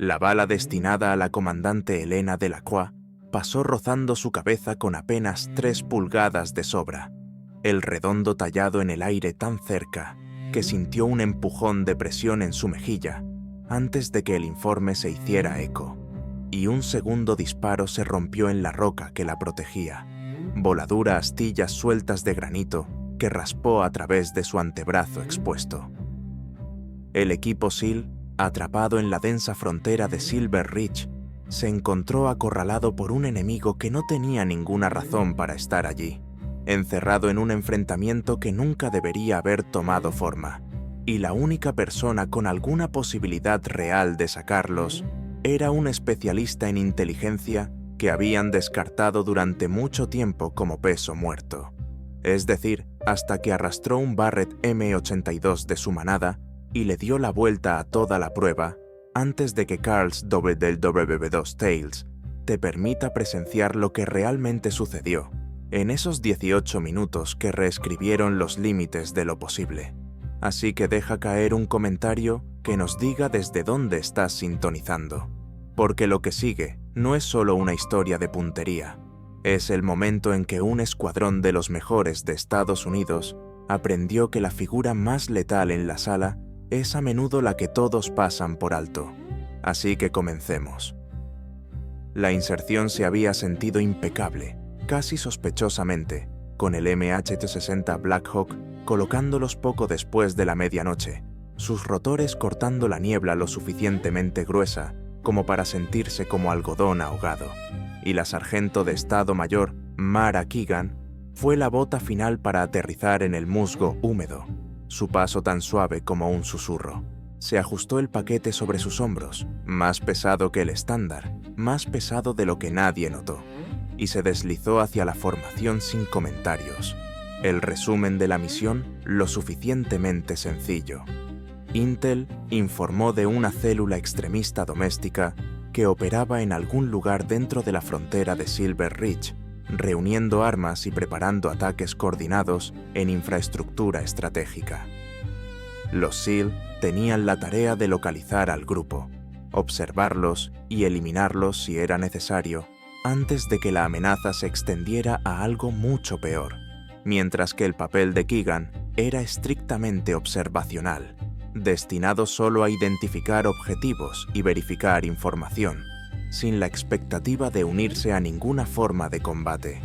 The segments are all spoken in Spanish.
La bala destinada a la comandante Helena Delacroix pasó rozando su cabeza con apenas 3 pulgadas de sobra, el redondo tallado en el aire tan cerca que sintió un empujón de presión en su mejilla antes de que el informe se hiciera eco, y un segundo disparo se rompió en la roca que la protegía, voladura astillas sueltas de granito que raspó a través de su antebrazo expuesto. El equipo SEAL, atrapado en la densa frontera de Silver Ridge, se encontró acorralado por un enemigo que no tenía ninguna razón para estar allí, encerrado en un enfrentamiento que nunca debería haber tomado forma, y la única persona con alguna posibilidad real de sacarlos era un especialista en inteligencia que habían descartado durante mucho tiempo como peso muerto. Es decir, hasta que arrastró un Barrett M82 de su manada y le dio la vuelta a toda la prueba antes de que Carl's del WW2 Tales te permita presenciar lo que realmente sucedió en esos 18 minutos que reescribieron los límites de lo posible. Así que deja caer un comentario que nos diga desde dónde estás sintonizando, porque lo que sigue no es solo una historia de puntería, es el momento en que un escuadrón de los mejores de Estados Unidos aprendió que la figura más letal en la sala es a menudo la que todos pasan por alto. Así que comencemos. La inserción se había sentido impecable, casi sospechosamente, con el MH-60 Black Hawk colocándolos poco después de la medianoche, sus rotores cortando la niebla lo suficientemente gruesa como para sentirse como algodón ahogado, y la sargento de Estado Mayor, Mara Keegan, fue la bota final para aterrizar en el musgo húmedo, su paso tan suave como un susurro. Se ajustó el paquete sobre sus hombros, más pesado que el estándar, más pesado de lo que nadie notó, y se deslizó hacia la formación sin comentarios. El resumen de la misión lo suficientemente sencillo. Intel informó de una célula extremista doméstica que operaba en algún lugar dentro de la frontera de Silver Ridge, reuniendo armas y preparando ataques coordinados en infraestructura estratégica. Los SEAL tenían la tarea de localizar al grupo, observarlos y eliminarlos si era necesario, antes de que la amenaza se extendiera a algo mucho peor, mientras que el papel de Keegan era estrictamente observacional, destinado solo a identificar objetivos y verificar información, sin la expectativa de unirse a ninguna forma de combate.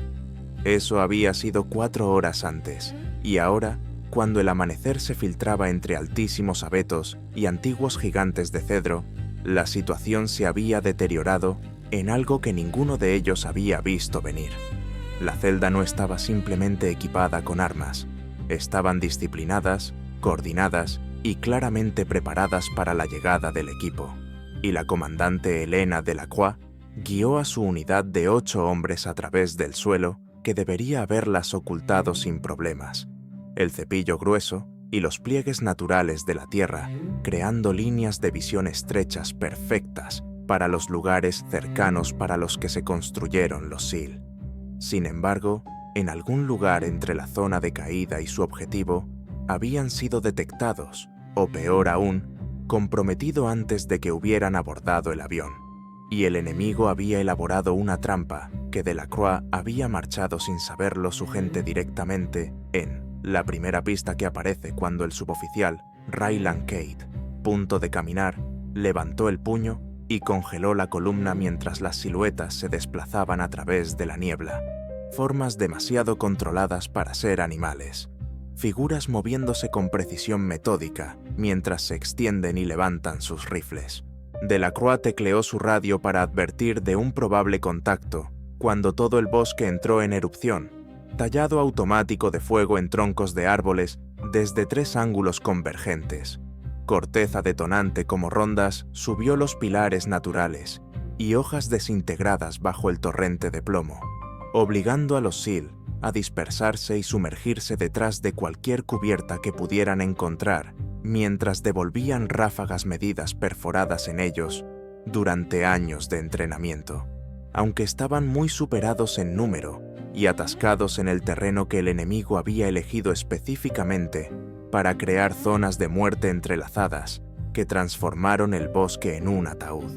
Eso había sido 4 horas antes, y ahora, cuando el amanecer se filtraba entre altísimos abetos y antiguos gigantes de cedro, la situación se había deteriorado en algo que ninguno de ellos había visto venir. La celda no estaba simplemente equipada con armas, estaban disciplinadas, coordinadas y claramente preparadas para la llegada del equipo, y la comandante Helena Delacroix guió a su unidad de 8 hombres a través del suelo que debería haberlas ocultado sin problemas, el cepillo grueso y los pliegues naturales de la tierra, creando líneas de visión estrechas perfectas para los lugares cercanos para los que se construyeron los SEAL. Sin embargo, en algún lugar entre la zona de caída y su objetivo, habían sido detectados, o peor aún, comprometido antes de que hubieran abordado el avión, y el enemigo había elaborado una trampa que Delacroix había marchado sin saberlo su gente directamente en la primera pista que aparece cuando el suboficial Ryland Cade, punto de caminar, levantó el puño y congeló la columna mientras las siluetas se desplazaban a través de la niebla, formas demasiado controladas para ser animales, figuras moviéndose con precisión metódica mientras se extienden y levantan sus rifles. Delacroix tecleó su radio para advertir de un probable contacto cuando todo el bosque entró en erupción, tallado automático de fuego en troncos de árboles desde 3 ángulos convergentes. Corteza detonante como rondas subió los pilares naturales y hojas desintegradas bajo el torrente de plomo, obligando a los SEAL a dispersarse y sumergirse detrás de cualquier cubierta que pudieran encontrar mientras devolvían ráfagas medidas perforadas en ellos durante años de entrenamiento. Aunque estaban muy superados en número y atascados en el terreno que el enemigo había elegido específicamente para crear zonas de muerte entrelazadas, que transformaron el bosque en un ataúd.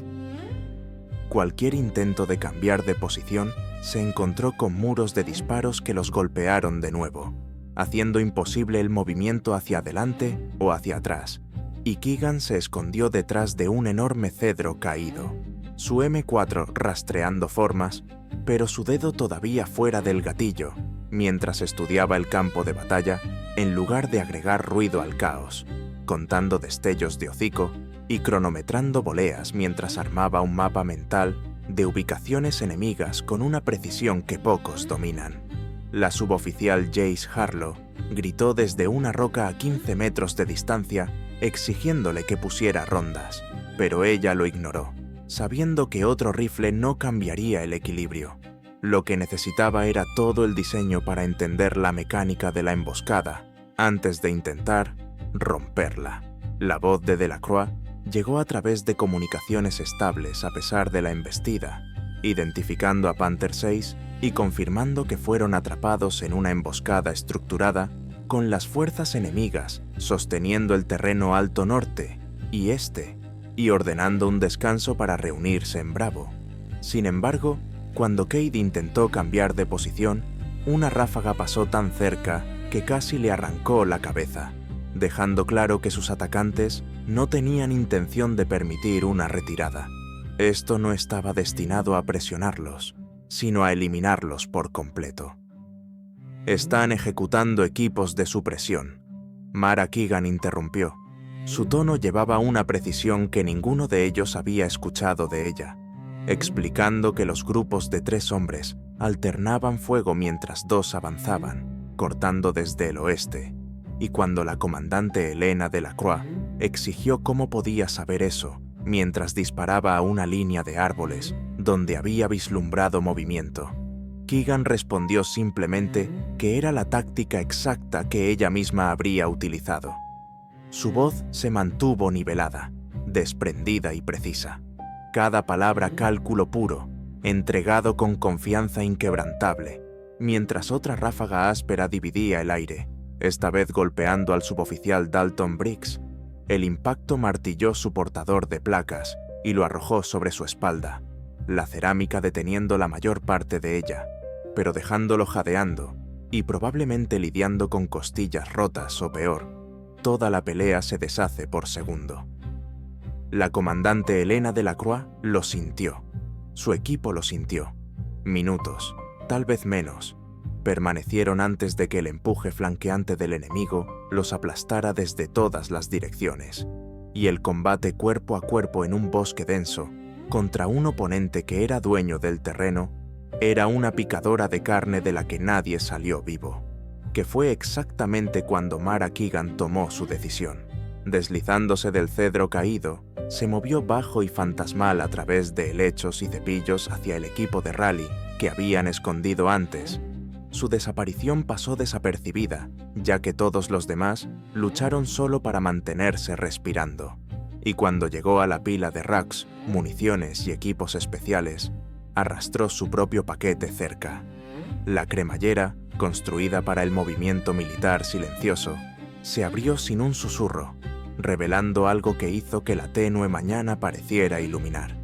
Cualquier intento de cambiar de posición se encontró con muros de disparos que los golpearon de nuevo, haciendo imposible el movimiento hacia adelante o hacia atrás, y Keegan se escondió detrás de un enorme cedro caído, su M4 rastreando formas, pero su dedo todavía fuera del gatillo, mientras estudiaba el campo de batalla en lugar de agregar ruido al caos, contando destellos de hocico y cronometrando voleas mientras armaba un mapa mental de ubicaciones enemigas con una precisión que pocos dominan. La suboficial Jace Harlow gritó desde una roca a 15 metros de distancia exigiéndole que pusiera rondas, pero ella lo ignoró, sabiendo que otro rifle no cambiaría el equilibrio. Lo que necesitaba era todo el diseño para entender la mecánica de la emboscada, antes de intentar romperla. La voz de Delacroix llegó a través de comunicaciones estables a pesar de la embestida, identificando a Panther 6 y confirmando que fueron atrapados en una emboscada estructurada con las fuerzas enemigas sosteniendo el terreno alto norte y este, y ordenando un descanso para reunirse en Bravo. Sin embargo, cuando Cade intentó cambiar de posición, una ráfaga pasó tan cerca que casi le arrancó la cabeza, dejando claro que sus atacantes no tenían intención de permitir una retirada. Esto no estaba destinado a presionarlos, sino a eliminarlos por completo. Están ejecutando equipos de supresión. Mara Keegan interrumpió. Su tono llevaba una precisión que ninguno de ellos había escuchado de ella, explicando que los grupos de 3 hombres alternaban fuego mientras 2 avanzaban, cortando desde el oeste, y cuando la comandante Elena Delacroix exigió cómo podía saber eso mientras disparaba a una línea de árboles donde había vislumbrado movimiento, Keegan respondió simplemente que era la táctica exacta que ella misma habría utilizado. Su voz se mantuvo nivelada, desprendida y precisa. Cada palabra cálculo puro, entregado con confianza inquebrantable, mientras otra ráfaga áspera dividía el aire, esta vez golpeando al suboficial Dalton Briggs. El impacto martilló su portador de placas y lo arrojó sobre su espalda, la cerámica deteniendo la mayor parte de ella, pero dejándolo jadeando y probablemente lidiando con costillas rotas o peor. Toda la pelea se deshace por segundo. La comandante Elena Delacroix lo sintió. Su equipo lo sintió. Minutos, tal vez menos, permanecieron antes de que el empuje flanqueante del enemigo los aplastara desde todas las direcciones, y el combate cuerpo a cuerpo en un bosque denso contra un oponente que era dueño del terreno era una picadora de carne de la que nadie salió vivo, que fue exactamente cuando Mara Keegan tomó su decisión. Deslizándose del cedro caído, se movió bajo y fantasmal a través de helechos y cepillos hacia el equipo de rally que habían escondido antes. Su desaparición pasó desapercibida, ya que todos los demás lucharon solo para mantenerse respirando. Y cuando llegó a la pila de racks, municiones y equipos especiales, arrastró su propio paquete cerca. La cremallera, construida para el movimiento militar silencioso, se abrió sin un susurro, revelando algo que hizo que la tenue mañana pareciera iluminar.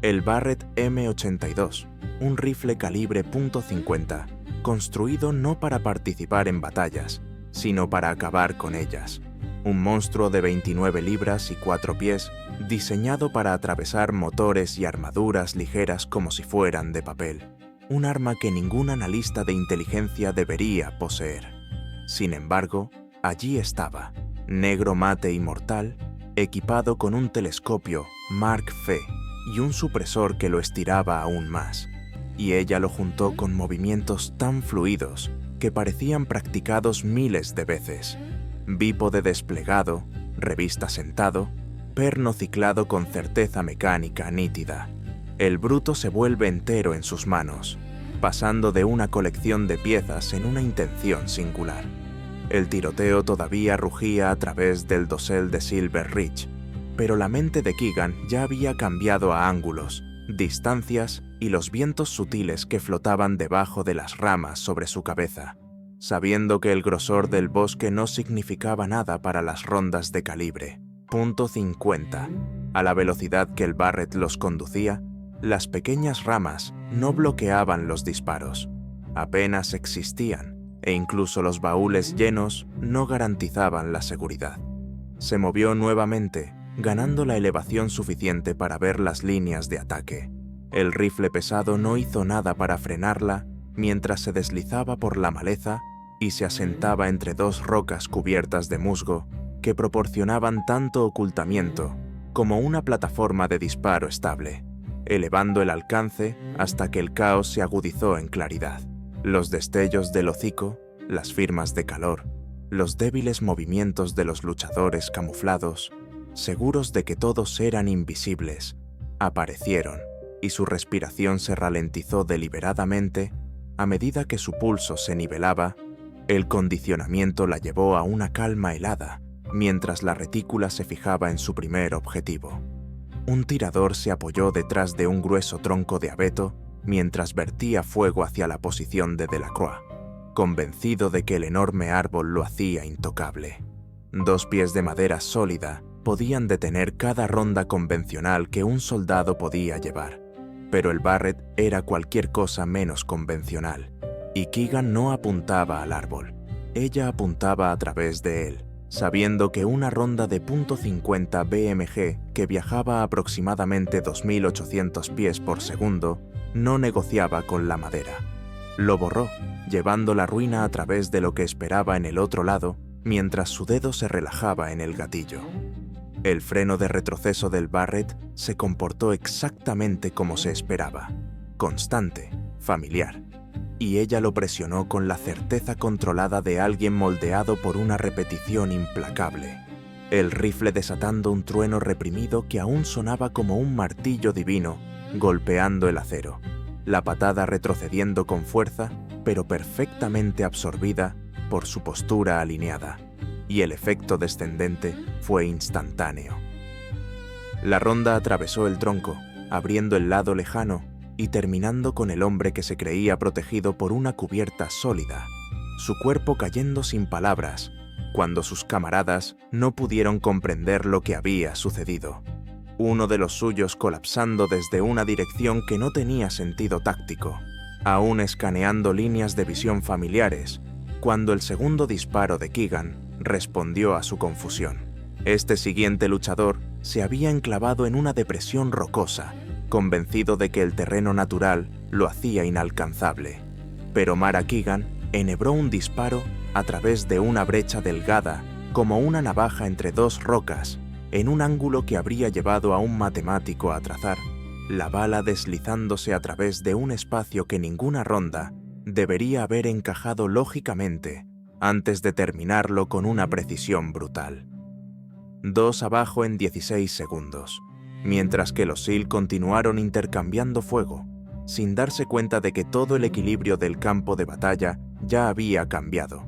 El Barrett M82, un rifle calibre .50, construido no para participar en batallas, sino para acabar con ellas. Un monstruo de 29 libras y 4 pies, diseñado para atravesar motores y armaduras ligeras como si fueran de papel. Un arma que ningún analista de inteligencia debería poseer. Sin embargo, allí estaba, negro mate y mortal, equipado con un telescopio Mark V y un supresor que lo estiraba aún más. Y ella lo juntó con movimientos tan fluidos que parecían practicados miles de veces. Bípode desplegado, revista sentado, perno ciclado con certeza mecánica nítida. El bruto se vuelve entero en sus manos, pasando de una colección de piezas en una intención singular. El tiroteo todavía rugía a través del dosel de Silver Ridge, pero la mente de Keegan ya había cambiado a ángulos, distancias y los vientos sutiles que flotaban debajo de las ramas sobre su cabeza, sabiendo que el grosor del bosque no significaba nada para las rondas de calibre. .50. A la velocidad que el Barrett los conducía, las pequeñas ramas no bloqueaban los disparos. Apenas existían, e incluso los baúles llenos no garantizaban la seguridad. Se movió nuevamente, ganando la elevación suficiente para ver las líneas de ataque. El rifle pesado no hizo nada para frenarla mientras se deslizaba por la maleza y se asentaba entre dos rocas cubiertas de musgo que proporcionaban tanto ocultamiento como una plataforma de disparo estable, elevando el alcance hasta que el caos se agudizó en claridad. Los destellos del hocico, las firmas de calor, los débiles movimientos de los luchadores camuflados, seguros de que todos eran invisibles, aparecieron, y su respiración se ralentizó deliberadamente a medida que su pulso se nivelaba. El condicionamiento la llevó a una calma helada mientras la retícula se fijaba en su primer objetivo. Un tirador se apoyó detrás de un grueso tronco de abeto mientras vertía fuego hacia la posición de Delacroix, convencido de que el enorme árbol lo hacía intocable. 2 pies de madera sólida podían detener cada ronda convencional que un soldado podía llevar, pero el Barrett era cualquier cosa menos convencional, y Keegan no apuntaba al árbol, ella apuntaba a través de él, sabiendo que una ronda de .50 BMG que viajaba a aproximadamente 2800 pies por segundo no negociaba con la madera. Lo borró, llevando la ruina a través de lo que esperaba en el otro lado, mientras su dedo se relajaba en el gatillo. El freno de retroceso del Barrett se comportó exactamente como se esperaba, constante, familiar, y ella lo presionó con la certeza controlada de alguien moldeado por una repetición implacable, el rifle desatando un trueno reprimido que aún sonaba como un martillo divino golpeando el acero, la patada retrocediendo con fuerza, pero perfectamente absorbida por su postura alineada, y el efecto descendente fue instantáneo. La ronda atravesó el tronco, abriendo el lado lejano y terminando con el hombre que se creía protegido por una cubierta sólida, su cuerpo cayendo sin palabras, cuando sus camaradas no pudieron comprender lo que había sucedido. Uno de los suyos colapsando desde una dirección que no tenía sentido táctico, aún escaneando líneas de visión familiares, cuando el segundo disparo de Keegan respondió a su confusión. Este siguiente luchador se había enclavado en una depresión rocosa, convencido de que el terreno natural lo hacía inalcanzable. Pero Mara Keegan enhebró un disparo a través de una brecha delgada, como una navaja entre dos rocas, en un ángulo que habría llevado a un matemático a trazar, la bala deslizándose a través de un espacio que ninguna ronda debería haber encajado lógicamente antes de terminarlo con una precisión brutal. 2 abajo en 16 segundos, mientras que los SEAL continuaron intercambiando fuego, sin darse cuenta de que todo el equilibrio del campo de batalla ya había cambiado,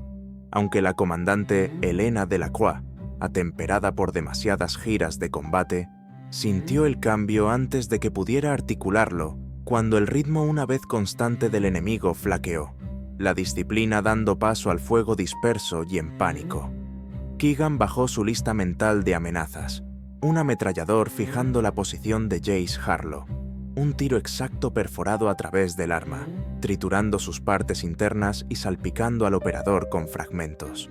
aunque la comandante Helena Delacroix, atemperada por demasiadas giras de combate, sintió el cambio antes de que pudiera articularlo cuando el ritmo una vez constante del enemigo flaqueó, la disciplina dando paso al fuego disperso y en pánico. Keegan bajó su lista mental de amenazas, un ametrallador fijando la posición de Jace Harlow, un tiro exacto perforado a través del arma, triturando sus partes internas y salpicando al operador con fragmentos.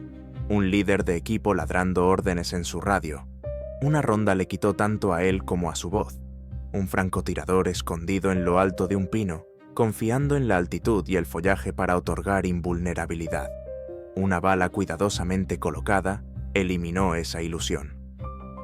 Un líder de equipo ladrando órdenes en su radio. Una ronda le quitó tanto a él como a su voz. Un francotirador escondido en lo alto de un pino, confiando en la altitud y el follaje para otorgar invulnerabilidad. Una bala cuidadosamente colocada eliminó esa ilusión.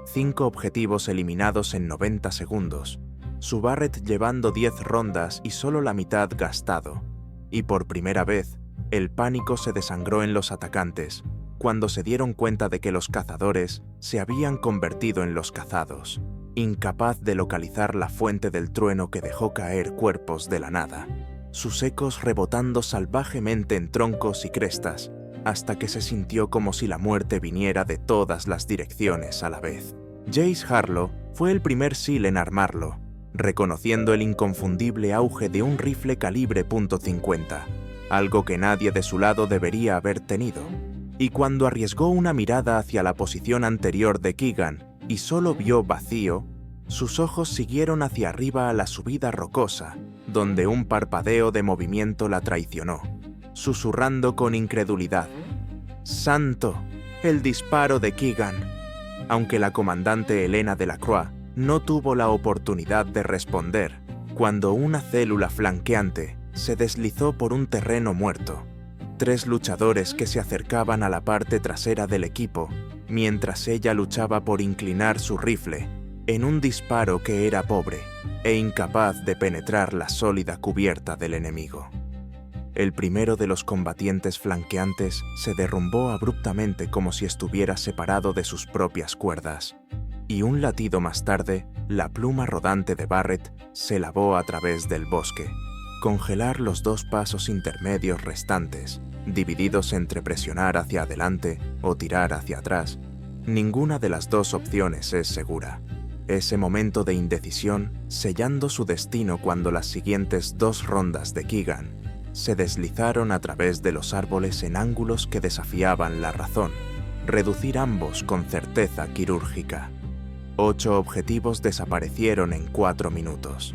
5 objetivos eliminados en 90 segundos. Su Barrett llevando 10 rondas y solo la mitad gastado. Y por primera vez, el pánico se desangró en los atacantes, cuando se dieron cuenta de que los cazadores se habían convertido en los cazados, incapaz de localizar la fuente del trueno que dejó caer cuerpos de la nada, sus ecos rebotando salvajemente en troncos y crestas, hasta que se sintió como si la muerte viniera de todas las direcciones a la vez. Jace Harlow fue el primer SEAL en armarlo, reconociendo el inconfundible auge de un rifle calibre .50, algo que nadie de su lado debería haber tenido. Y cuando arriesgó una mirada hacia la posición anterior de Keegan, y solo vio vacío, sus ojos siguieron hacia arriba a la subida rocosa, donde un parpadeo de movimiento la traicionó, susurrando con incredulidad: «¡Santo! ¡El disparo de Keegan!». Aunque la comandante Helena Delacroix no tuvo la oportunidad de responder, cuando una célula flanqueante se deslizó por un terreno muerto. 3 luchadores que se acercaban a la parte trasera del equipo, mientras ella luchaba por inclinar su rifle, en un disparo que era pobre e incapaz de penetrar la sólida cubierta del enemigo. El primero de los combatientes flanqueantes se derrumbó abruptamente como si estuviera separado de sus propias cuerdas, y un latido más tarde, la pluma rodante de Barrett se lavó a través del bosque. Congelar los 2 pasos intermedios restantes, divididos entre presionar hacia adelante o tirar hacia atrás, ninguna de las 2 opciones es segura. Ese momento de indecisión sellando su destino cuando las siguientes 2 rondas de Keegan se deslizaron a través de los árboles en ángulos que desafiaban la razón, reducir ambos con certeza quirúrgica. 8 objetivos desaparecieron en 4 minutos.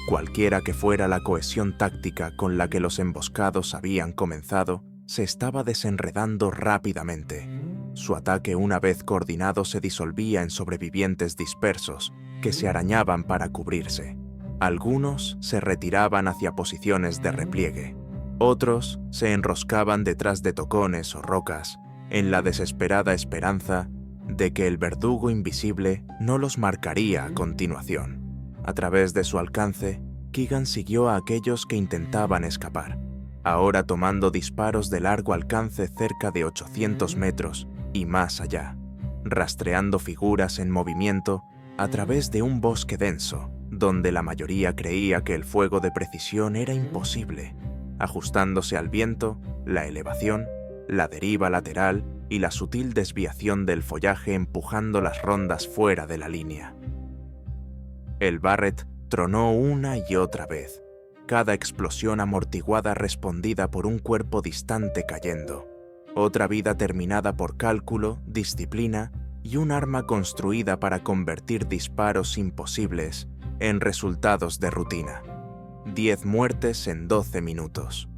Cualquiera que fuera la cohesión táctica con la que los emboscados habían comenzado, se estaba desenredando rápidamente. Su ataque, una vez coordinado, se disolvía en sobrevivientes dispersos que se arañaban para cubrirse. Algunos se retiraban hacia posiciones de repliegue. Otros se enroscaban detrás de tocones o rocas, en la desesperada esperanza de que el verdugo invisible no los marcaría a continuación. A través de su alcance, Keegan siguió a aquellos que intentaban escapar, ahora tomando disparos de largo alcance cerca de 800 metros y más allá, rastreando figuras en movimiento a través de un bosque denso, donde la mayoría creía que el fuego de precisión era imposible, ajustándose al viento, la elevación, la deriva lateral y la sutil desviación del follaje empujando las rondas fuera de la línea. El Barrett tronó una y otra vez, cada explosión amortiguada respondida por un cuerpo distante cayendo, otra vida terminada por cálculo, disciplina y un arma construida para convertir disparos imposibles en resultados de rutina. 10 muertes en 12 minutos.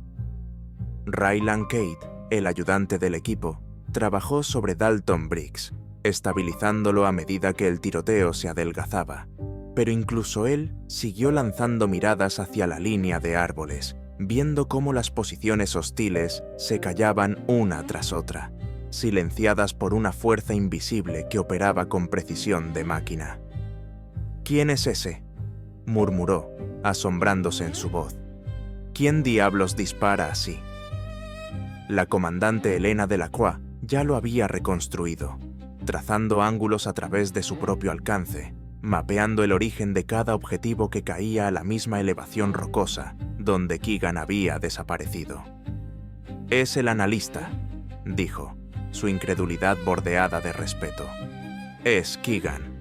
Ryland Cade, el ayudante del equipo, trabajó sobre Dalton Briggs, estabilizándolo a medida que el tiroteo se adelgazaba. Pero incluso él siguió lanzando miradas hacia la línea de árboles, viendo cómo las posiciones hostiles se callaban una tras otra, silenciadas por una fuerza invisible que operaba con precisión de máquina. «¿Quién es ese?», murmuró, asombrándose en su voz. «¿Quién diablos dispara así?». La comandante Helena Delacroix ya lo había reconstruido, trazando ángulos a través de su propio alcance, mapeando el origen de cada objetivo que caía a la misma elevación rocosa donde Keegan había desaparecido. «Es el analista», dijo, su incredulidad bordeada de respeto. «Es Keegan».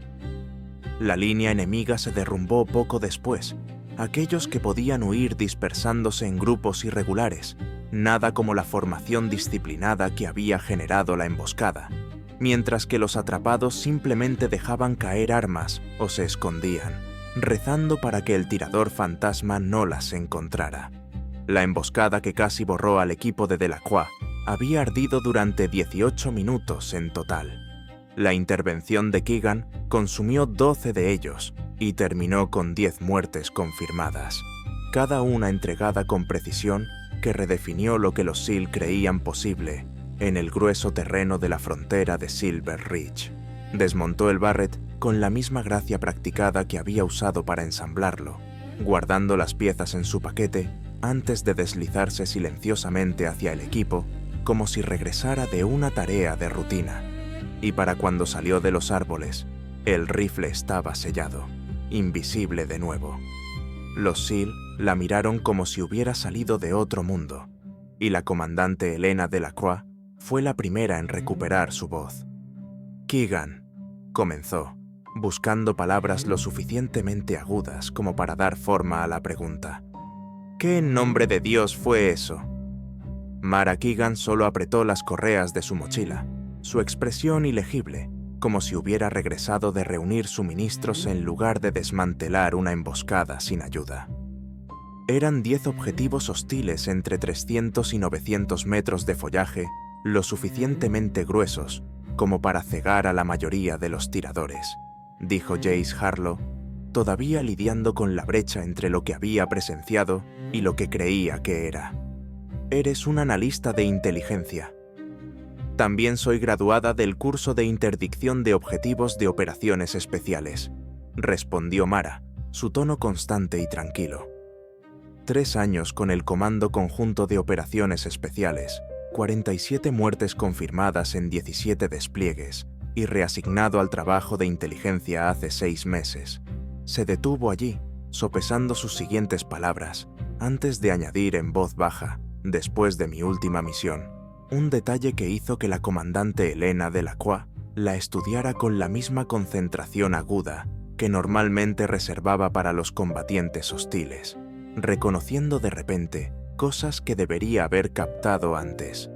La línea enemiga se derrumbó poco después, aquellos que podían huir dispersándose en grupos irregulares, nada como la formación disciplinada que había generado la emboscada, mientras que los atrapados simplemente dejaban caer armas o se escondían, rezando para que el tirador fantasma no las encontrara. La emboscada que casi borró al equipo de Delacroix había ardido durante 18 minutos en total. La intervención de Keegan consumió 12 de ellos y terminó con 10 muertes confirmadas, cada una entregada con precisión que redefinió lo que los SEAL creían posible en el grueso terreno de la frontera de Silver Ridge. Desmontó el Barrett con la misma gracia practicada que había usado para ensamblarlo, guardando las piezas en su paquete antes de deslizarse silenciosamente hacia el equipo, como si regresara de una tarea de rutina. Y para cuando salió de los árboles, el rifle estaba sellado, invisible de nuevo. Los SEAL la miraron como si hubiera salido de otro mundo, y la comandante Helena Delacroix fue la primera en recuperar su voz. «Keegan», comenzó, buscando palabras lo suficientemente agudas como para dar forma a la pregunta. «¿Qué en nombre de Dios fue eso?». Mara Keegan solo apretó las correas de su mochila, su expresión ilegible, como si hubiera regresado de reunir suministros en lugar de desmantelar una emboscada sin ayuda. Eran 10 objetivos hostiles entre 300 y 900 metros de follaje, lo suficientemente gruesos como para cegar a la mayoría de los tiradores, dijo Jace Harlow, todavía lidiando con la brecha entre lo que había presenciado y lo que creía que era. Eres un analista de inteligencia. También soy graduada del curso de interdicción de objetivos de operaciones especiales, respondió Mara, su tono constante y tranquilo. 3 años con el Comando Conjunto de Operaciones Especiales, 47 muertes confirmadas en 17 despliegues y reasignado al trabajo de inteligencia hace 6 meses. Se detuvo allí, sopesando sus siguientes palabras, antes de añadir en voz baja, después de mi última misión, un detalle que hizo que la comandante Helena Delacroix la estudiara con la misma concentración aguda que normalmente reservaba para los combatientes hostiles, reconociendo de repente cosas que debería haber captado antes.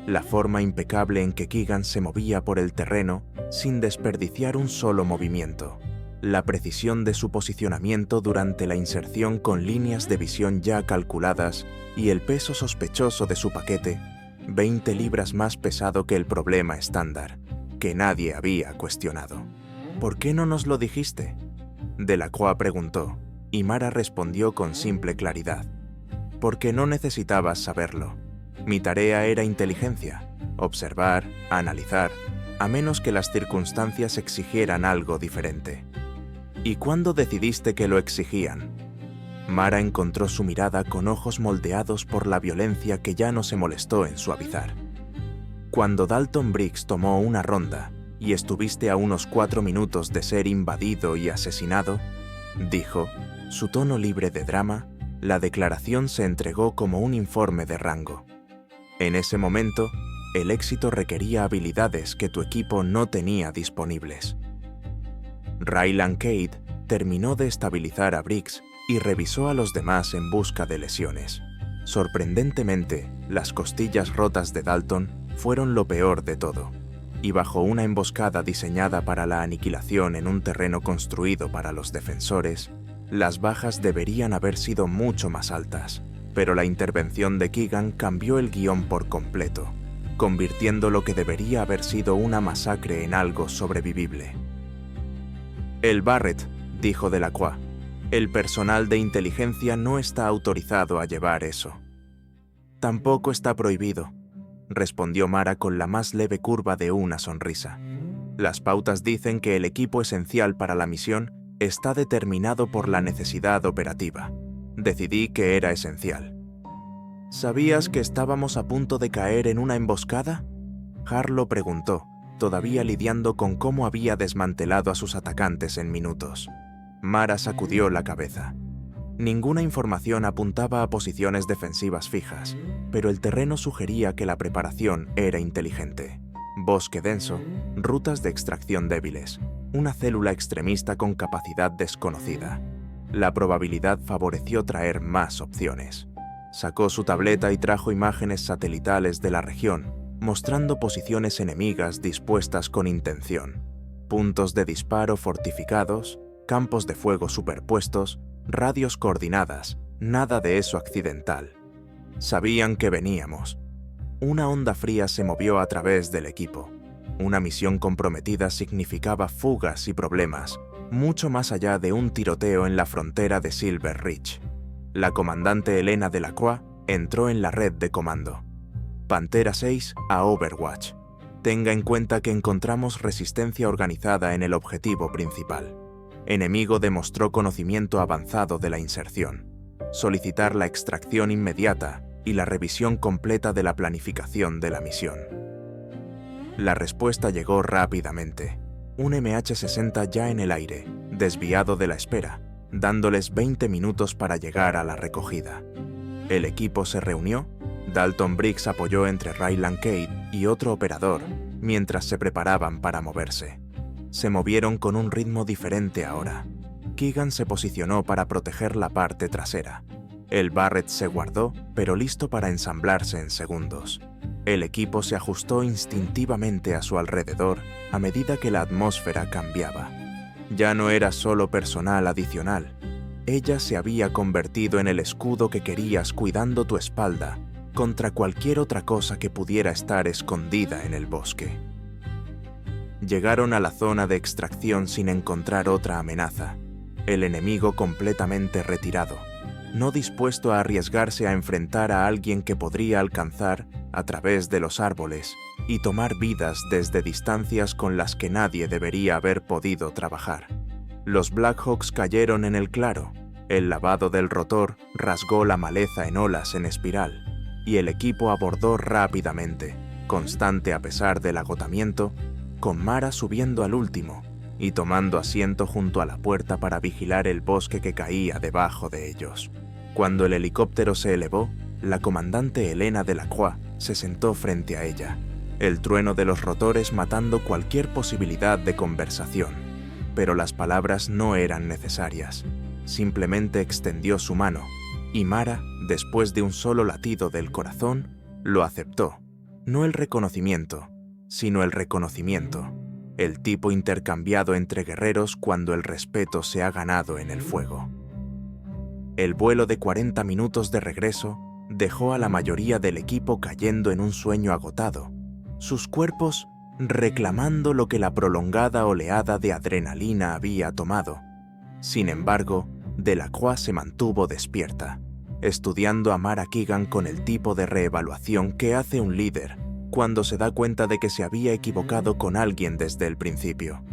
La forma impecable en que Keegan se movía por el terreno sin desperdiciar un solo movimiento. La precisión de su posicionamiento durante la inserción con líneas de visión ya calculadas y el peso sospechoso de su paquete, 20 libras más pesado que el problema estándar, que nadie había cuestionado. ¿Por qué no nos lo dijiste?, Delacroix preguntó, y Mara respondió con simple claridad. Porque no necesitabas saberlo. Mi tarea era inteligencia, observar, analizar, a menos que las circunstancias exigieran algo diferente. ¿Y cuándo decidiste que lo exigían? Mara encontró su mirada con ojos moldeados por la violencia que ya no se molestó en suavizar. Cuando Dalton Briggs tomó una ronda y estuviste a unos 4 minutos de ser invadido y asesinado, dijo, su tono libre de drama, la declaración se entregó como un informe de rango. En ese momento, el éxito requería habilidades que tu equipo no tenía disponibles. Ryland Cade terminó de estabilizar a Briggs y revisó a los demás en busca de lesiones. Sorprendentemente, las costillas rotas de Dalton fueron lo peor de todo, y bajo una emboscada diseñada para la aniquilación en un terreno construido para los defensores, las bajas deberían haber sido mucho más altas, pero la intervención de Keegan cambió el guión por completo, convirtiendo lo que debería haber sido una masacre en algo sobrevivible. El Barrett, dijo Delacroix, el personal de inteligencia no está autorizado a llevar eso. Tampoco está prohibido, respondió Mara con la más leve curva de una sonrisa. Las pautas dicen que el equipo esencial para la misión está determinado por la necesidad operativa. Decidí que era esencial. ¿Sabías que estábamos a punto de caer en una emboscada?, Harlow preguntó, todavía lidiando con cómo había desmantelado a sus atacantes en minutos. Mara sacudió la cabeza. Ninguna información apuntaba a posiciones defensivas fijas, pero el terreno sugería que la preparación era inteligente. Bosque denso, rutas de extracción débiles, una célula extremista con capacidad desconocida. La probabilidad favoreció traer más opciones. Sacó su tableta y trajo imágenes satelitales de la región, mostrando posiciones enemigas dispuestas con intención. Puntos de disparo fortificados, campos de fuego superpuestos, radios coordinadas, nada de eso accidental. Sabían que veníamos. Una onda fría se movió a través del equipo. Una misión comprometida significaba fugas y problemas, mucho más allá de un tiroteo en la frontera de Silver Ridge. La comandante Helena Delacroix entró en la red de comando. Pantera 6 a Overwatch. Tenga en cuenta que encontramos resistencia organizada en el objetivo principal. Enemigo demostró conocimiento avanzado de la inserción. Solicitar la extracción inmediata y la revisión completa de la planificación de la misión. La respuesta llegó rápidamente. Un MH-60 ya en el aire, desviado de la espera, dándoles 20 minutos para llegar a la recogida. El equipo se reunió. Dalton Briggs apoyó entre Ryland Cade y otro operador mientras se preparaban para moverse. Se movieron con un ritmo diferente ahora. Keegan se posicionó para proteger la parte trasera. El Barrett se guardó, pero listo para ensamblarse en segundos. El equipo se ajustó instintivamente a su alrededor a medida que la atmósfera cambiaba. Ya no era solo personal adicional. Ella se había convertido en el escudo que querías cuidando tu espalda contra cualquier otra cosa que pudiera estar escondida en el bosque. Llegaron a la zona de extracción sin encontrar otra amenaza. El enemigo completamente retirado, no dispuesto a arriesgarse a enfrentar a alguien que podría alcanzar a través de los árboles y tomar vidas desde distancias con las que nadie debería haber podido trabajar. Los Blackhawks cayeron en el claro, el lavado del rotor rasgó la maleza en olas en espiral, y el equipo abordó rápidamente, constante a pesar del agotamiento, con Mara subiendo al último y tomando asiento junto a la puerta para vigilar el bosque que caía debajo de ellos. Cuando el helicóptero se elevó, la comandante Helena Delacroix se sentó frente a ella, el trueno de los rotores matando cualquier posibilidad de conversación. Pero las palabras no eran necesarias. Simplemente extendió su mano, y Mara, después de un solo latido del corazón, lo aceptó. No el reconocimiento, sino el reconocimiento. El tipo intercambiado entre guerreros cuando el respeto se ha ganado en el fuego. El vuelo de 40 minutos de regreso dejó a la mayoría del equipo cayendo en un sueño agotado, sus cuerpos reclamando lo que la prolongada oleada de adrenalina había tomado. Sin embargo, Delacroix se mantuvo despierta, estudiando a Mara Keegan con el tipo de reevaluación que hace un líder cuando se da cuenta de que se había equivocado con alguien desde el principio.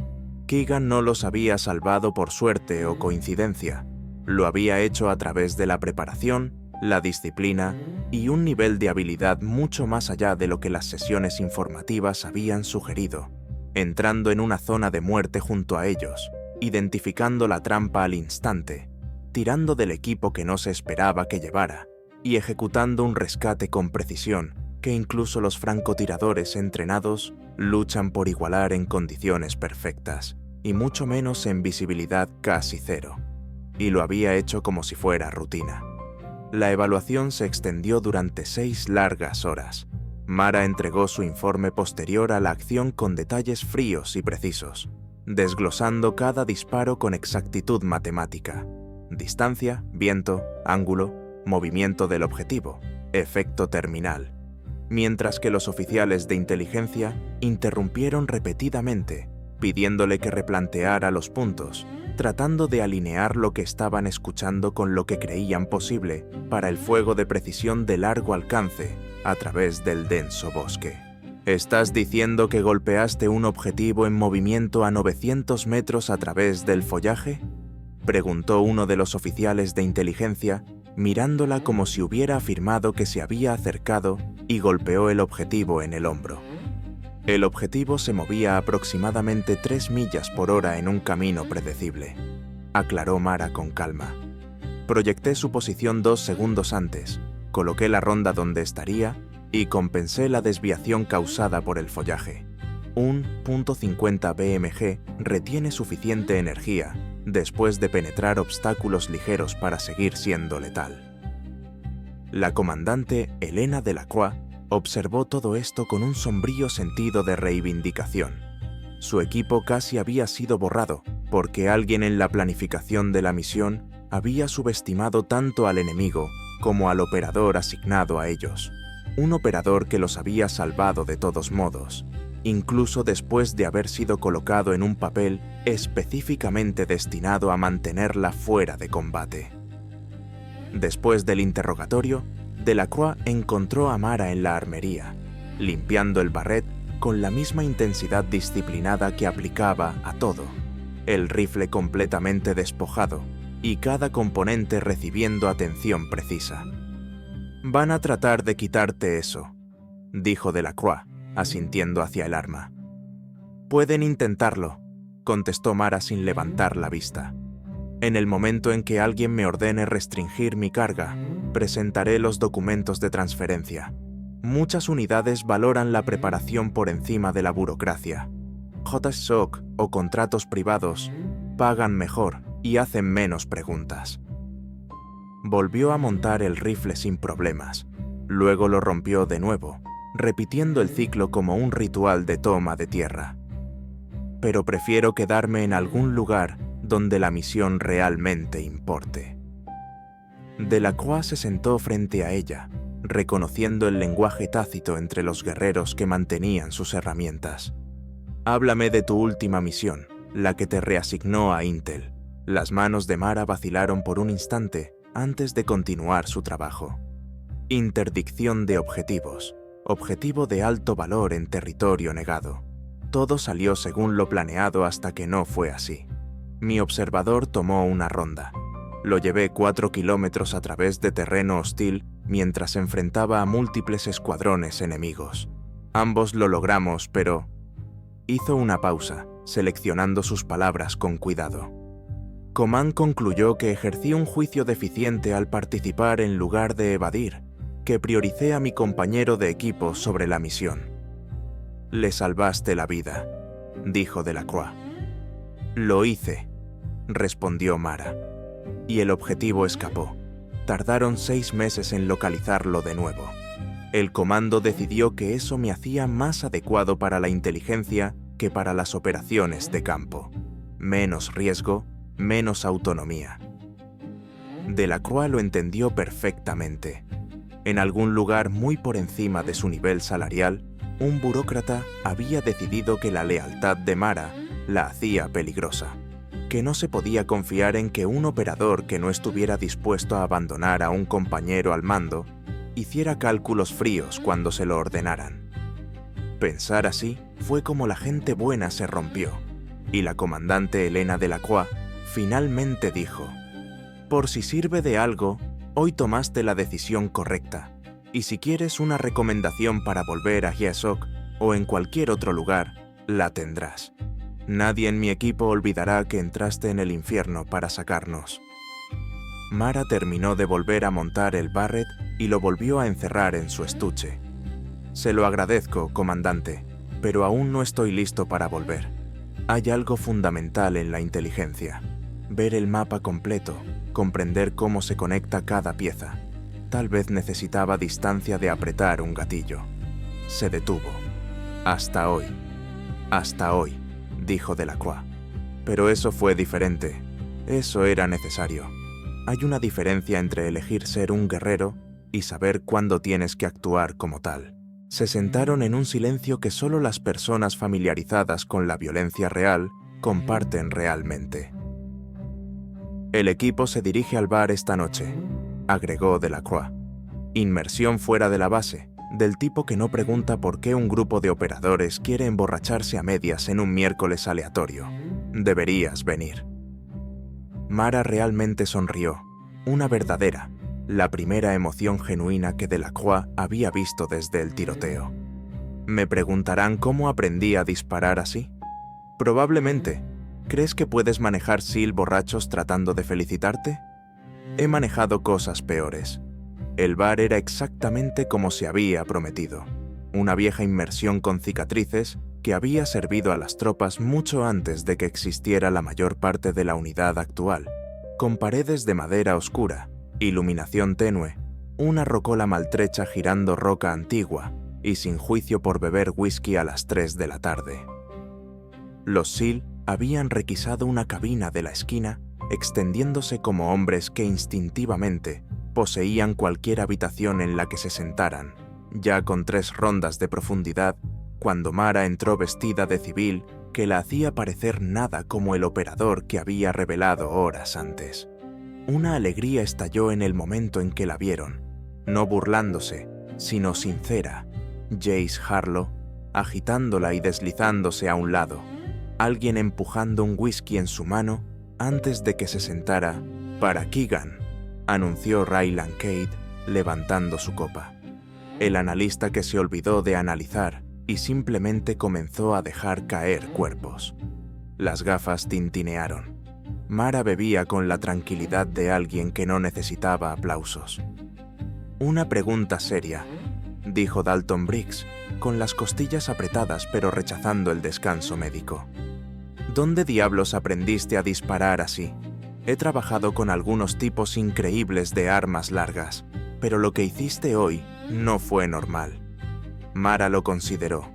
Keegan no los había salvado por suerte o coincidencia, lo había hecho a través de la preparación, la disciplina y un nivel de habilidad mucho más allá de lo que las sesiones informativas habían sugerido, entrando en una zona de muerte junto a ellos, identificando la trampa al instante, tirando del equipo que no se esperaba que llevara y ejecutando un rescate con precisión que incluso los francotiradores entrenados luchan por igualar en condiciones perfectas, y mucho menos en visibilidad casi cero. Y lo había hecho como si fuera rutina. La evaluación se extendió durante 6 largas horas. Mara entregó su informe posterior a la acción con detalles fríos y precisos, desglosando cada disparo con exactitud matemática. Distancia, viento, ángulo, movimiento del objetivo, efecto terminal. Mientras que los oficiales de inteligencia interrumpieron repetidamente, pidiéndole que replanteara los puntos, tratando de alinear lo que estaban escuchando con lo que creían posible para el fuego de precisión de largo alcance a través del denso bosque. ¿Estás diciendo que golpeaste un objetivo en movimiento a 900 metros a través del follaje?, preguntó uno de los oficiales de inteligencia, mirándola como si hubiera afirmado que se había acercado y golpeó el objetivo en el hombro. El objetivo se movía aproximadamente 3 millas por hora en un camino predecible, aclaró Mara con calma. Proyecté su posición 2 segundos antes, coloqué la ronda donde estaría y compensé la desviación causada por el follaje. Un .50 BMG retiene suficiente energía después de penetrar obstáculos ligeros para seguir siendo letal. La comandante Helena Delacroix observó todo esto con un sombrío sentido de reivindicación. Su equipo casi había sido borrado porque alguien en la planificación de la misión había subestimado tanto al enemigo como al operador asignado a ellos. Un operador que los había salvado de todos modos, incluso después de haber sido colocado en un papel específicamente destinado a mantenerla fuera de combate. Después del interrogatorio, Delacroix encontró a Mara en la armería, limpiando el barret con la misma intensidad disciplinada que aplicaba a todo, el rifle completamente despojado y cada componente recibiendo atención precisa. «Van a tratar de quitarte eso», dijo Delacroix, asintiendo hacia el arma. «Pueden intentarlo», contestó Mara sin levantar la vista. «En el momento en que alguien me ordene restringir mi carga, presentaré los documentos de transferencia. Muchas unidades valoran la preparación por encima de la burocracia. JSOC o contratos privados pagan mejor y hacen menos preguntas». Volvió a montar el rifle sin problemas, luego lo rompió de nuevo, repitiendo el ciclo como un ritual de toma de tierra. Pero prefiero quedarme en algún lugar donde la misión realmente importe. Delacroix se sentó frente a ella, reconociendo el lenguaje tácito entre los guerreros que mantenían sus herramientas. Háblame de tu última misión, la que te reasignó a Intel. Las manos de Mara vacilaron por un instante antes de continuar su trabajo. Interdicción de objetivos. Objetivo de alto valor en territorio negado. Todo salió según lo planeado hasta que no fue así. Mi observador tomó una ronda. Lo llevé 4 kilómetros a través de terreno hostil mientras enfrentaba a múltiples escuadrones enemigos. Ambos lo logramos, pero... Hizo una pausa, seleccionando sus palabras con cuidado. Coman concluyó que ejercí un juicio deficiente al participar en lugar de evadir, que prioricé a mi compañero de equipo sobre la misión. Le salvaste la vida, dijo Delacroix. Lo hice, respondió Mara. Y el objetivo escapó. Tardaron 6 meses en localizarlo de nuevo. El comando decidió que eso me hacía más adecuado para la inteligencia que para las operaciones de campo. Menos riesgo, menos autonomía. Delacroix lo entendió perfectamente. En algún lugar muy por encima de su nivel salarial, un burócrata había decidido que la lealtad de Mara la hacía peligrosa, que no se podía confiar en que un operador que no estuviera dispuesto a abandonar a un compañero al mando hiciera cálculos fríos cuando se lo ordenaran. Pensar así fue como la gente buena se rompió, y la comandante Helena Delacroix finalmente dijo: «Por si sirve de algo, hoy tomaste la decisión correcta, y si quieres una recomendación para volver a Hiesok o en cualquier otro lugar, la tendrás. Nadie en mi equipo olvidará que entraste en el infierno para sacarnos». Mara terminó de volver a montar el Barrett y lo volvió a encerrar en su estuche. «Se lo agradezco, comandante, pero aún no estoy listo para volver. Hay algo fundamental en la inteligencia. Ver el mapa completo, comprender cómo se conecta cada pieza. Tal vez necesitaba distancia de apretar un gatillo». Se detuvo. «Hasta hoy», dijo Delacroix. «Pero eso fue diferente. Eso era necesario. Hay una diferencia entre elegir ser un guerrero y saber cuándo tienes que actuar como tal». Se sentaron en un silencio que solo las personas familiarizadas con la violencia real comparten realmente. «El equipo se dirige al bar esta noche», agregó Delacroix. «Inmersión fuera de la base, del tipo que no pregunta por qué un grupo de operadores quiere emborracharse a medias en un miércoles aleatorio. Deberías venir». Mara realmente sonrió, una verdadera, la primera emoción genuina que Delacroix había visto desde el tiroteo. «¿Me preguntarán cómo aprendí a disparar así? Probablemente. ¿Crees que puedes manejar SEAL borrachos tratando de felicitarte? He manejado cosas peores. El bar era exactamente como se había prometido. Una vieja inmersión con cicatrices que había servido a las tropas mucho antes de que existiera la mayor parte de la unidad actual, con paredes de madera oscura, iluminación tenue, una rocola maltrecha girando roca antigua y sin juicio por beber whisky a las 3 de la tarde. Los SEAL habían requisado una cabina de la esquina, extendiéndose como hombres que instintivamente poseían cualquier habitación en la que se sentaran, ya con 3 rondas de profundidad, cuando Mara entró vestida de civil que la hacía parecer nada como el operador que había revelado horas antes. Una alegría estalló en el momento en que la vieron, no burlándose, sino sincera. Jace Harlow, agitándola y deslizándose a un lado, alguien empujando un whisky en su mano antes de que se sentara. «Para Keegan», anunció Ryland Cade, levantando su copa. El analista que se olvidó de analizar y simplemente comenzó a dejar caer cuerpos. Las gafas tintinearon. Mara bebía con la tranquilidad de alguien que no necesitaba aplausos. «Una pregunta seria», dijo Dalton Briggs, con las costillas apretadas pero rechazando el descanso médico. «¿Dónde diablos aprendiste a disparar así? He trabajado con algunos tipos increíbles de armas largas, pero lo que hiciste hoy no fue normal». Mara lo consideró.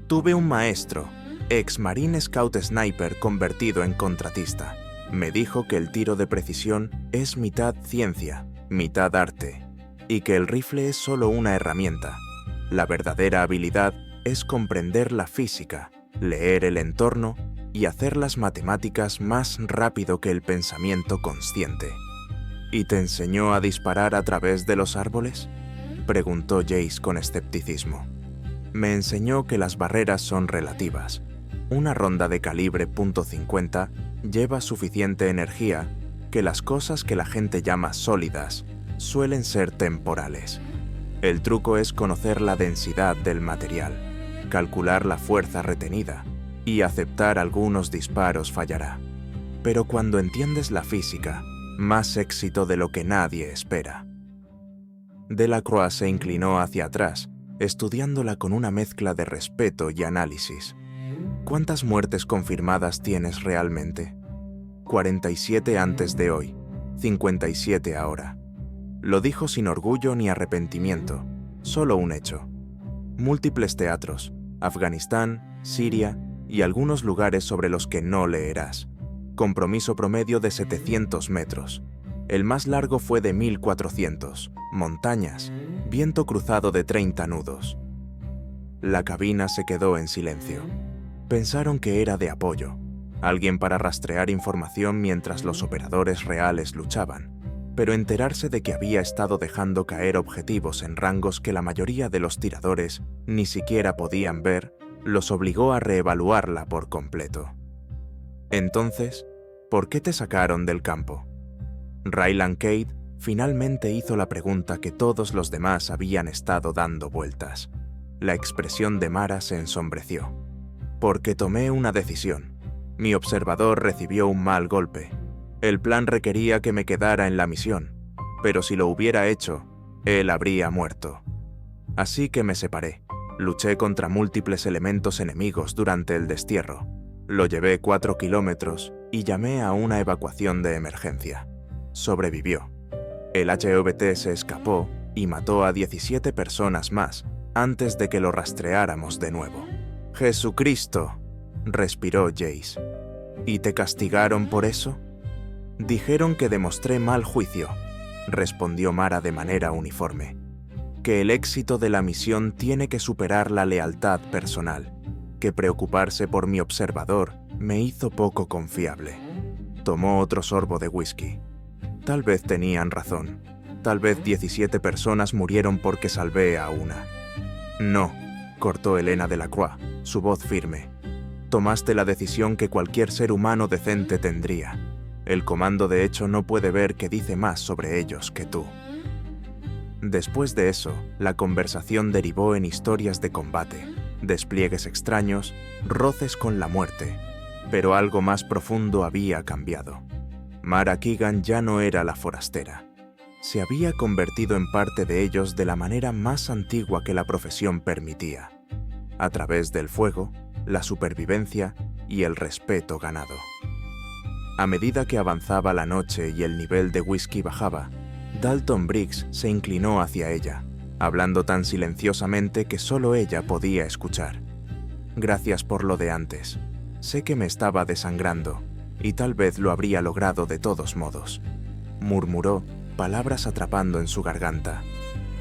Tuve un maestro, ex Marine Scout Sniper convertido en contratista. Me dijo que el tiro de precisión es mitad ciencia, mitad arte, y que el rifle es solo una herramienta. La verdadera habilidad es comprender la física, leer el entorno y hacer las matemáticas más rápido que el pensamiento consciente. ¿Y te enseñó a disparar a través de los árboles?, preguntó Jace con escepticismo. Me enseñó que las barreras son relativas. Una ronda de calibre .50 lleva suficiente energía, que las cosas que la gente llama sólidas suelen ser temporales. El truco es conocer la densidad del material, calcular la fuerza retenida y aceptar algunos disparos fallará. Pero cuando entiendes la física, más éxito de lo que nadie espera. Delacroix se inclinó hacia atrás, estudiándola con una mezcla de respeto y análisis. ¿Cuántas muertes confirmadas tienes realmente? 47 antes de hoy, 57 ahora. Lo dijo sin orgullo ni arrepentimiento, solo un hecho. Múltiples teatros, Afganistán, Siria y algunos lugares sobre los que no leerás. Compromiso promedio de 700 metros. El más largo fue de 1400. Montañas, viento cruzado de 30 nudos. La cabina se quedó en silencio. Pensaron que era de apoyo, alguien para rastrear información mientras los operadores reales luchaban, pero enterarse de que había estado dejando caer objetivos en rangos que la mayoría de los tiradores ni siquiera podían ver, los obligó a reevaluarla por completo. Entonces, ¿por qué te sacaron del campo? Ryland Cade finalmente hizo la pregunta que todos los demás habían estado dando vueltas. La expresión de Mara se ensombreció. Porque tomé una decisión. Mi observador recibió un mal golpe. El plan requería que me quedara en la misión, pero si lo hubiera hecho, él habría muerto. Así que me separé. Luché contra múltiples elementos enemigos durante el destierro. Lo llevé 4 kilómetros y llamé a una evacuación de emergencia. Sobrevivió. El HVT se escapó y mató a 17 personas más antes de que lo rastreáramos de nuevo. «¡Jesucristo!», respiró Jace. «¿Y te castigaron por eso?». «Dijeron que demostré mal juicio», respondió Mara de manera uniforme. «Que el éxito de la misión tiene que superar la lealtad personal, que preocuparse por mi observador me hizo poco confiable». Tomó otro sorbo de whisky. Tal vez tenían razón. Tal vez 17 personas murieron porque salvé a una. «No», cortó Helena Delacroix, su voz firme. «Tomaste la decisión que cualquier ser humano decente tendría. El comando de hecho no puede ver que dice más sobre ellos que tú». Después de eso, la conversación derivó en historias de combate, despliegues extraños, roces con la muerte, pero algo más profundo había cambiado. Mara Keegan ya no era la forastera. Se había convertido en parte de ellos de la manera más antigua que la profesión permitía, a través del fuego, la supervivencia y el respeto ganado. A medida que avanzaba la noche y el nivel de whisky bajaba, Dalton Briggs se inclinó hacia ella, hablando tan silenciosamente que solo ella podía escuchar. «Gracias por lo de antes. Sé que me estaba desangrando, y tal vez lo habría logrado de todos modos», murmuró, palabras atrapando en su garganta.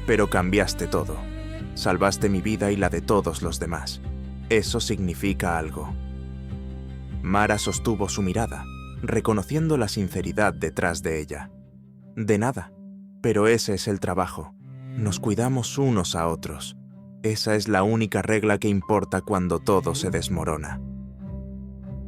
«Pero cambiaste todo. Salvaste mi vida y la de todos los demás. Eso significa algo». Mara sostuvo su mirada, reconociendo la sinceridad detrás de ella. «De nada, pero ese es el trabajo. Nos cuidamos unos a otros. Esa es la única regla que importa cuando todo se desmorona».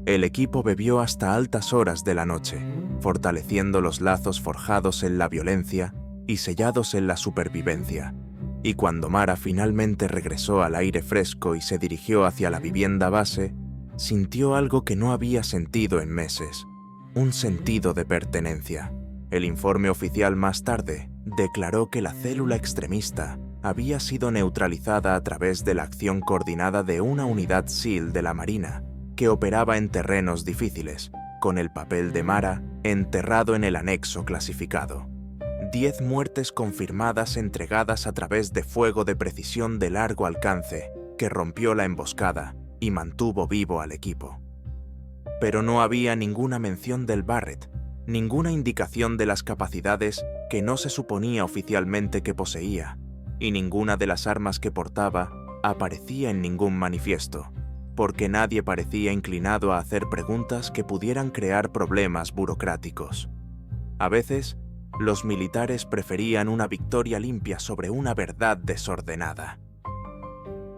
El equipo bebió hasta altas horas de la noche, fortaleciendo los lazos forjados en la violencia y sellados en la supervivencia. Y cuando Mara finalmente regresó al aire fresco y se dirigió hacia la vivienda base, sintió algo que no había sentido en meses: un sentido de pertenencia. El informe oficial más tarde declaró que la célula extremista había sido neutralizada a través de la acción coordinada de una unidad SEAL de la Marina que operaba en terrenos difíciles, con el papel de Mara enterrado en el anexo clasificado. 10 muertes confirmadas entregadas a través de fuego de precisión de largo alcance que rompió la emboscada y mantuvo vivo al equipo. Pero no había ninguna mención del Barrett, ninguna indicación de las capacidades que no se suponía oficialmente que poseía, y ninguna de las armas que portaba aparecía en ningún manifiesto, porque nadie parecía inclinado a hacer preguntas que pudieran crear problemas burocráticos. A veces, los militares preferían una victoria limpia sobre una verdad desordenada.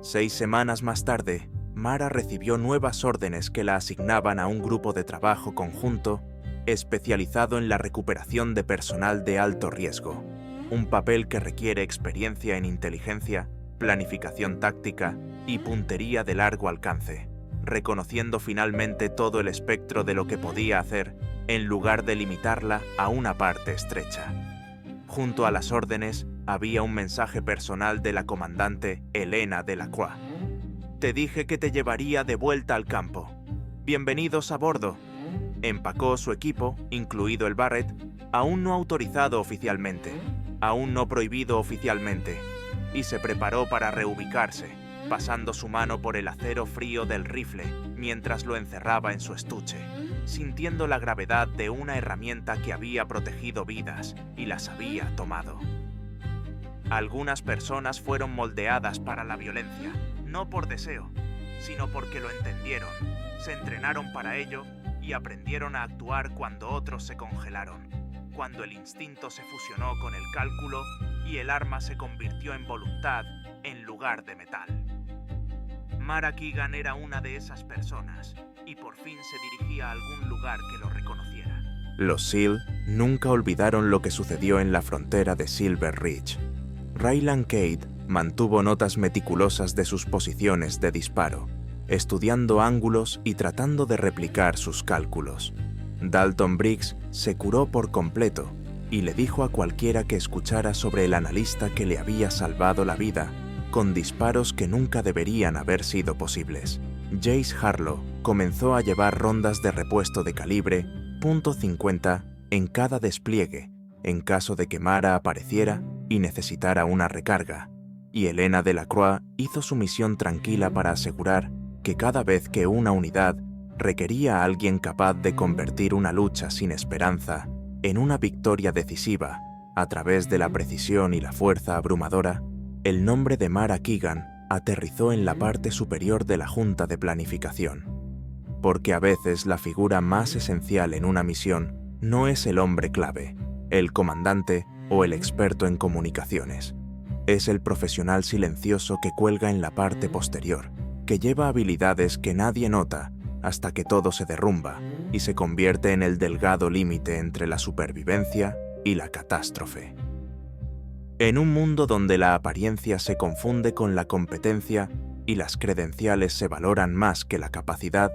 6 semanas más tarde, Mara recibió nuevas órdenes que la asignaban a un grupo de trabajo conjunto especializado en la recuperación de personal de alto riesgo, un papel que requiere experiencia en inteligencia, planificación táctica y puntería de largo alcance, reconociendo finalmente todo el espectro de lo que podía hacer en lugar de limitarla a una parte estrecha. Junto a las órdenes había un mensaje personal de la comandante Helena Delacroix. «Te dije que te llevaría de vuelta al campo. Bienvenidos a bordo». Empacó su equipo, incluido el Barrett, aún no autorizado oficialmente, aún no prohibido oficialmente, y se preparó para reubicarse, pasando su mano por el acero frío del rifle mientras lo encerraba en su estuche, sintiendo la gravedad de una herramienta que había protegido vidas y las había tomado. Algunas personas fueron moldeadas para la violencia, no por deseo, sino porque lo entendieron, se entrenaron para ello y aprendieron a actuar cuando otros se congelaron, cuando el instinto se fusionó con el cálculo y el arma se convirtió en voluntad en lugar de metal. Mara Keegan era una de esas personas y por fin se dirigía a algún lugar que lo reconociera. Los SEAL nunca olvidaron lo que sucedió en la frontera de Silver Ridge. Raylan Cade mantuvo notas meticulosas de sus posiciones de disparo, estudiando ángulos y tratando de replicar sus cálculos. Dalton Briggs se curó por completo y le dijo a cualquiera que escuchara sobre el analista que le había salvado la vida con disparos que nunca deberían haber sido posibles. Jace Harlow comenzó a llevar rondas de repuesto de calibre .50 en cada despliegue, en caso de que Mara apareciera y necesitara una recarga, y Helena Delacroix hizo su misión tranquila para asegurar que cada vez que una unidad requería a alguien capaz de convertir una lucha sin esperanza en una victoria decisiva a través de la precisión y la fuerza abrumadora, el nombre de Mara Keegan aterrizó en la parte superior de la junta de planificación. Porque a veces la figura más esencial en una misión no es el hombre clave, el comandante o el experto en comunicaciones. Es el profesional silencioso que cuelga en la parte posterior, que lleva habilidades que nadie nota hasta que todo se derrumba y se convierte en el delgado límite entre la supervivencia y la catástrofe. En un mundo donde la apariencia se confunde con la competencia y las credenciales se valoran más que la capacidad,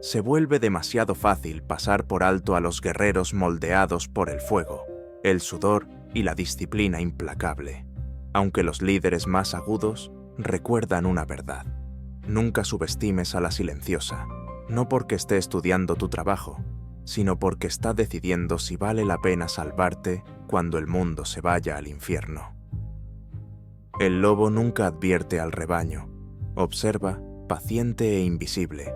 se vuelve demasiado fácil pasar por alto a los guerreros moldeados por el fuego, el sudor y la disciplina implacable. Aunque los líderes más agudos recuerdan una verdad: nunca subestimes a la silenciosa, no porque esté estudiando tu trabajo, sino porque está decidiendo si vale la pena salvarte cuando el mundo se vaya al infierno. El lobo nunca advierte al rebaño, observa, paciente e invisible,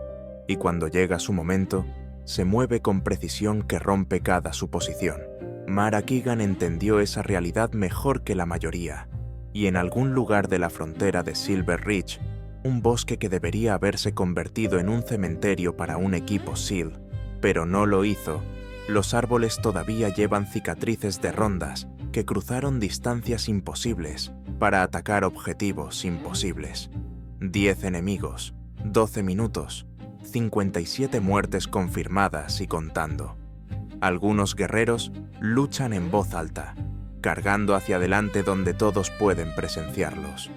y cuando llega su momento, se mueve con precisión que rompe cada suposición. Mara Keegan entendió esa realidad mejor que la mayoría, y en algún lugar de la frontera de Silver Ridge, un bosque que debería haberse convertido en un cementerio para un equipo SEAL, pero no lo hizo, los árboles todavía llevan cicatrices de rondas que cruzaron distancias imposibles para atacar objetivos imposibles. 10 enemigos, 12 minutos, 57 muertes confirmadas y contando. Algunos guerreros luchan en voz alta, cargando hacia adelante donde todos pueden presenciarlos.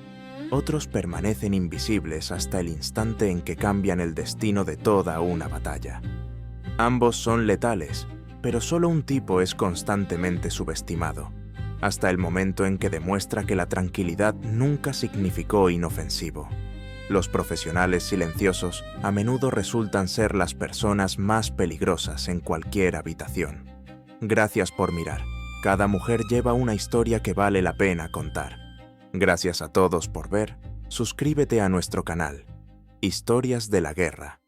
Otros permanecen invisibles hasta el instante en que cambian el destino de toda una batalla. Ambos son letales, pero solo un tipo es constantemente subestimado, hasta el momento en que demuestra que la tranquilidad nunca significó inofensivo. Los profesionales silenciosos a menudo resultan ser las personas más peligrosas en cualquier habitación. Gracias por mirar. Cada mujer lleva una historia que vale la pena contar. Gracias a todos por ver. Suscríbete a nuestro canal. Historias de la Guerra.